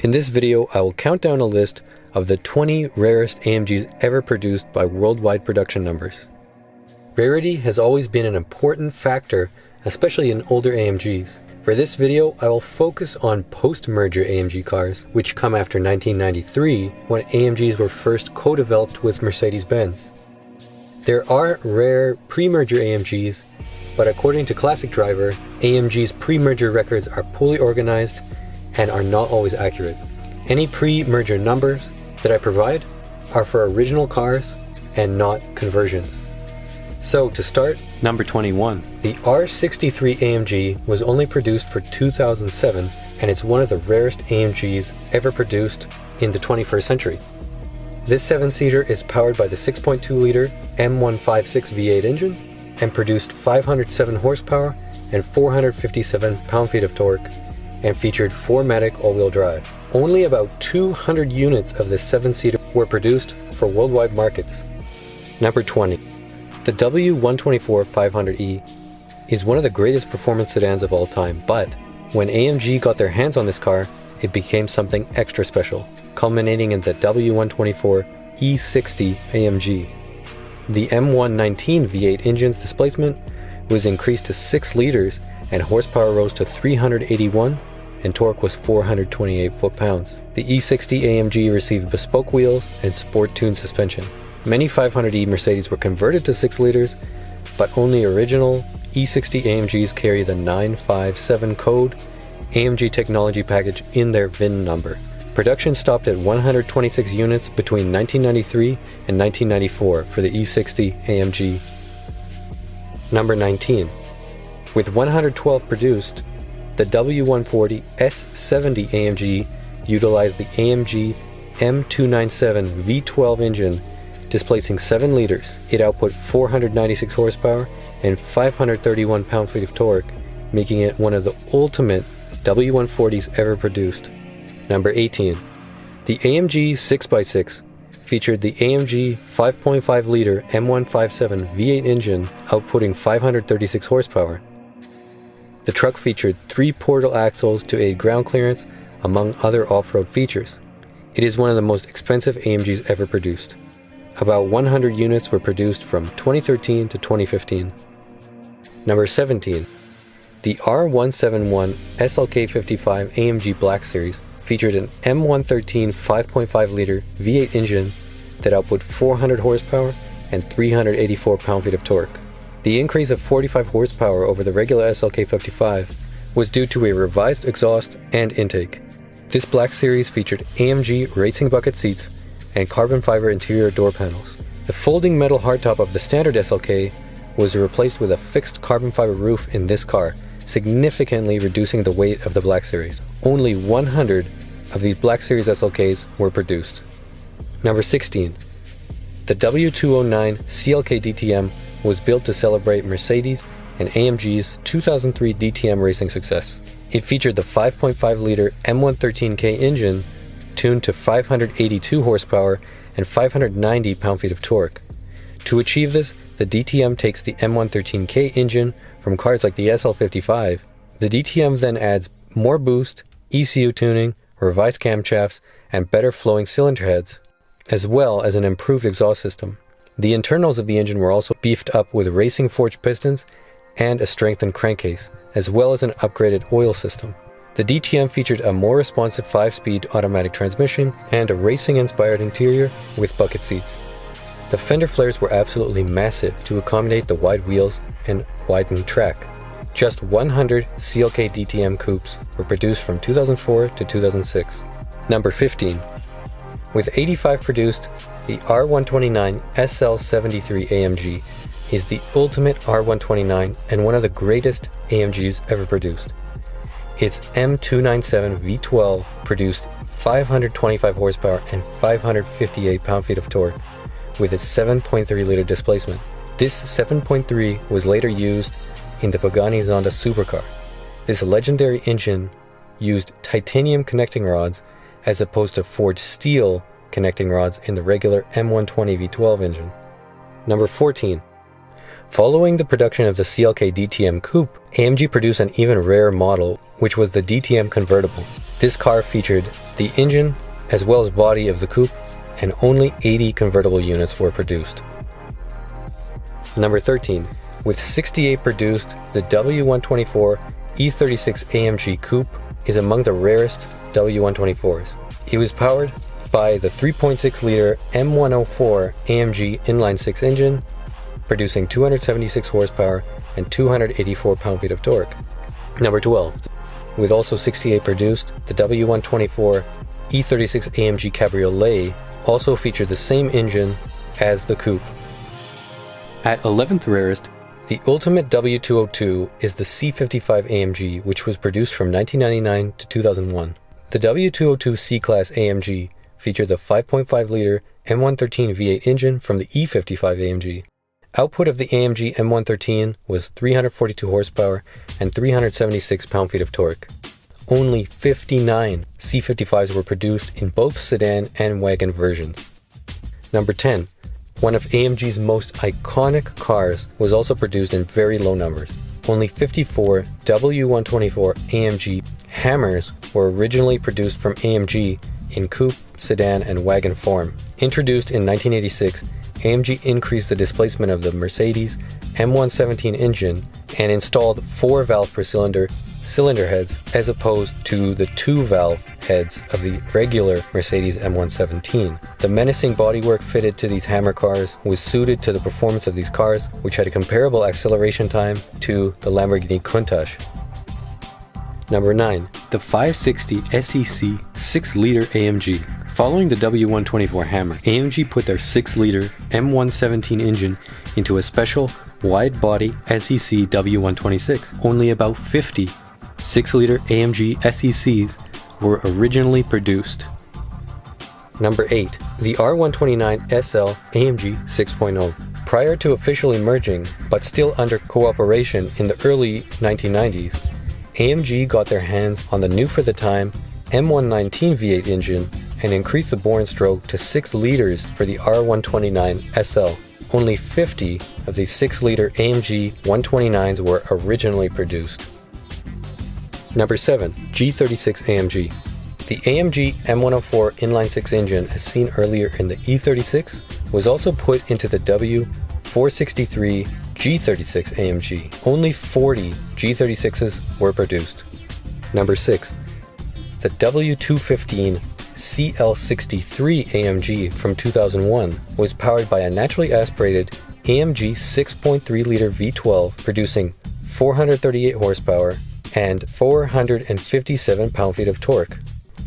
In this video, I will count down a list of the 20 rarest AMGs ever produced by worldwide production numbers. Rarity has always been an important factor, especially in older AMGs. For this video, I will focus on post-merger AMG cars, which come after 1993, when AMGs were first co-developed with Mercedes-Benz. There are rare pre-merger AMGs, but according to Classic Driver, AMG's pre-merger records are poorly organized and are not always accurate. Any pre-merger numbers that I provide are for original cars and not conversions. So to start, number 21. The R73 AMG was only produced for 2007 and it's one of the rarest AMGs ever produced in the 21st century. This 7-seater is powered by the 6.2-liter M156 V8 engine and produced 507 horsepower and 457 pound-feet of torque, and featured 4MATIC all-wheel drive. Only about 200 units of this 7-seater were produced for worldwide markets. Number 20. The W124 500e is one of the greatest performance sedans of all time, but when AMG got their hands on this car, it became something extra special, culminating in the W124 E60 AMG. The M119 V8 engine's displacement was increased to 6 liters and horsepower rose to 381 and torque was 428 foot-pounds. The E60 AMG received bespoke wheels and sport-tuned suspension. Many 500e Mercedes were converted to 6 liters, but only original E60 AMGs carry the 957 code AMG technology package in their VIN number. Production stopped at 126 units between 1993 and 1994 for the E60 AMG. Number 19. With 112 produced, the W140 S70 AMG utilized the AMG M297 V12 engine, displacing 7 liters. It output 496 horsepower and 531 pound-feet of torque, making it one of the ultimate W140s ever produced. Number 18. The AMG 6x6 featured the AMG 5.5-liter M157 V8 engine, outputting 536 horsepower. The truck featured 3 portal axles to aid ground clearance, among other off-road features. It is one of the most expensive AMGs ever produced. About 100 units were produced from 2013 to 2015. Number 17. The R171 SLK AMG Black Series featured an M113 5.5-liter V8 engine that output 400 horsepower and 384 pound-feet of torque. The increase of 45 horsepower over the regular SLK was due to a revised exhaust and intake. This Black Series featured AMG racing bucket seats and carbon fiber interior door panels. The folding metal hardtop of the standard SLK was replaced with a fixed carbon fiber roof in this car, significantly reducing the weight of the Black Series. Only 100 of these Black Series SLKs were produced. Number 16. The W209 CLK DTM was built to celebrate Mercedes and AMG's 2003 DTM racing success. It featured the 5.5-liter M113K engine tuned to 582 horsepower and 590 pound-feet of torque. To achieve this, the DTM takes the M113K engine from cars like the SL73. The DTM then adds more boost, ECU tuning, revised camshafts, and better flowing cylinder heads, as well as an improved exhaust system. The internals of the engine were also beefed up with racing forged pistons and a strengthened crankcase, as well as an upgraded oil system. The DTM featured a more responsive 5-speed automatic transmission and a racing-inspired interior with bucket seats. The fender flares were absolutely massive to accommodate the wide wheels and widened track. Just 100 CLK DTM coupes were produced from 2004 to 2006. Number 15. With 85 produced, the R129 SL73 AMG is the ultimate R129 and one of the greatest AMGs ever produced. Its M297 V12 produced 525 horsepower and 558 pound-feet of torque with its 7.3-liter displacement. This 7.3 was later used in the Pagani Zonda supercar. This legendary engine used titanium connecting rods as opposed to forged steel connecting rods in the regular M120 V12 engine. Number 14. Following the production of the CLK DTM coupe, AMG produced an even rarer model, which was the DTM convertible. This car featured the engine as well as body of the coupe, and only 80 convertible units were produced. Number 13. With 68 produced, the W124 E36 AMG Coupe is among the rarest W124s. It was powered by the 3.6-liter M104 AMG inline-six engine, producing 276 horsepower and 284 pound-feet of torque. Number 12. With also 68 produced, the W124 E36 AMG Cabriolet also featured the same engine as the coupe. At 11th rarest, the ultimate W202 is the C55 AMG, which was produced from 1999 to 2001. The W202 C-Class AMG featured the 5.5-liter M113 V8 engine from the E55 AMG. Output of the AMG M113 was 342 horsepower and 376 pound-feet of torque. Only 59 C55s were produced in both sedan and wagon versions. Number 10. One of AMG's most iconic cars was also produced in very low numbers. Only 54 W124 AMG Hammers were originally produced from AMG in coupe, sedan, and wagon form. Introduced in 1986, AMG increased the displacement of the Mercedes M117 engine and installed 4 valve per cylinder heads as opposed to the 2 valve heads of the regular Mercedes M117. The menacing bodywork fitted to these Hammer cars was suited to the performance of these cars, which had a comparable acceleration time to the Lamborghini Countach. Number 9. The 560 SEC 6-liter AMG. Following the W124 Hammer, AMG put their 6-liter M117 engine into a special wide-body SEC W126. Only about 50 6-liter AMG SECs were originally produced. Number 8. The R129 SL AMG 6.0. Prior to officially merging, but still under cooperation in the early 1990s, AMG got their hands on the new for the time M119 V8 engine and increased the bore and stroke to 6 liters for the R129 SL. Only 50 of these 6-liter AMG 129s were originally produced. Number 7. G36 AMG. The AMG M104 inline-six engine, as seen earlier in the E36, was also put into the W463 G36 AMG. Only 40 G36s were produced. Number 6. The W215 CL73 AMG from 2001 was powered by a naturally aspirated AMG 6.3-liter V12 producing 438 horsepower and 457 pound-feet of torque.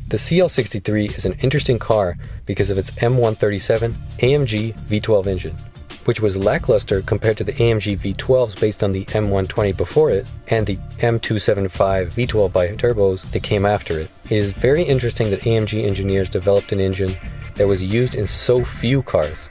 The CL73 is an interesting car because of its M137 AMG V12 engine, which was lackluster compared to the AMG V12s based on the M120 before it and the M275 V12 bi-turbos that came after it. It is very interesting that AMG engineers developed an engine that was used in so few cars.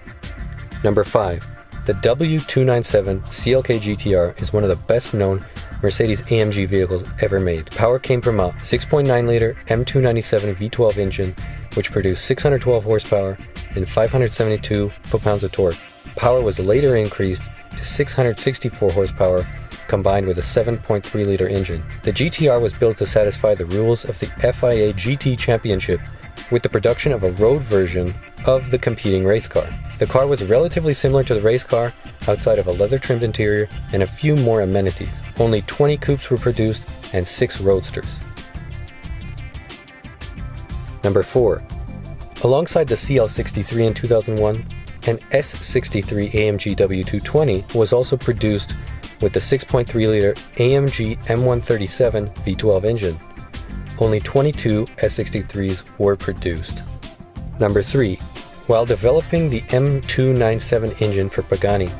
Number 5. The W297 CLK GTR is one of the best-known Mercedes-AMG vehicles ever made. Power came from a 6.9-liter M297 V12 engine, which produced 612 horsepower and 572 foot-pounds of torque. Power was later increased to 664 horsepower, combined with a 7.3-liter engine. The GTR was built to satisfy the rules of the FIA GT Championship with the production of a road version of the competing race car. The car was relatively similar to the race car, outside of a leather-trimmed interior and a few more amenities. Only 20 coupes were produced and 6 roadsters. Number 4. Alongside the CL73 in 2001, an S73 AMG W220 was also produced with the 6.3-liter AMG M137 V12 engine. Only 22 S63s were produced. Number 3. While developing the M297 engine for Pagani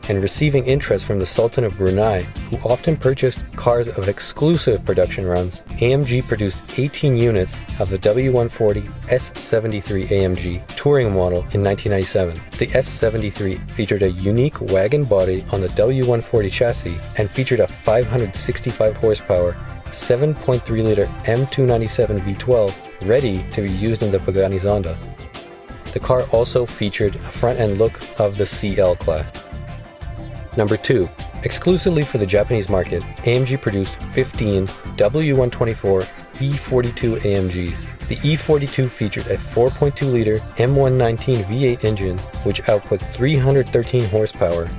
and receiving interest from the Sultan of Brunei, who often purchased cars of exclusive production runs, AMG produced 18 units of the W140 S73 AMG touring model in 1997. The S73 featured a unique wagon body on the W140 chassis and featured a 565 horsepower 7.3-liter M297 V12 ready to be used in the Pagani Zonda. The car also featured a front-end look of the CL class. Number 2. Exclusively for the Japanese market, AMG produced 15 W124 E42 AMGs. The E42 featured a 4.2-liter M119 V8 engine which output 313 horsepower.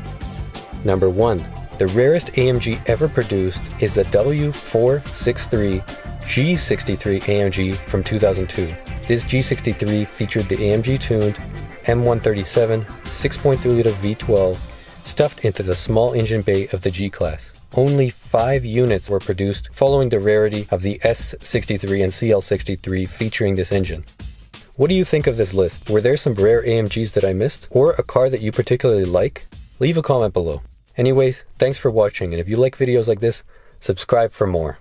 Number 1. The rarest AMG ever produced is the W463 G63 AMG from 2002. This G63 featured the AMG-tuned M137 6.3-liter V12 stuffed into the small engine bay of the G-Class. Only 5 units were produced following the rarity of the S73 and CL73 featuring this engine. What do you think of this list? Were there some rare AMGs that I missed? Or a car that you particularly like? Leave a comment below. Anyways, thanks for watching, and if you like videos like this, subscribe for more.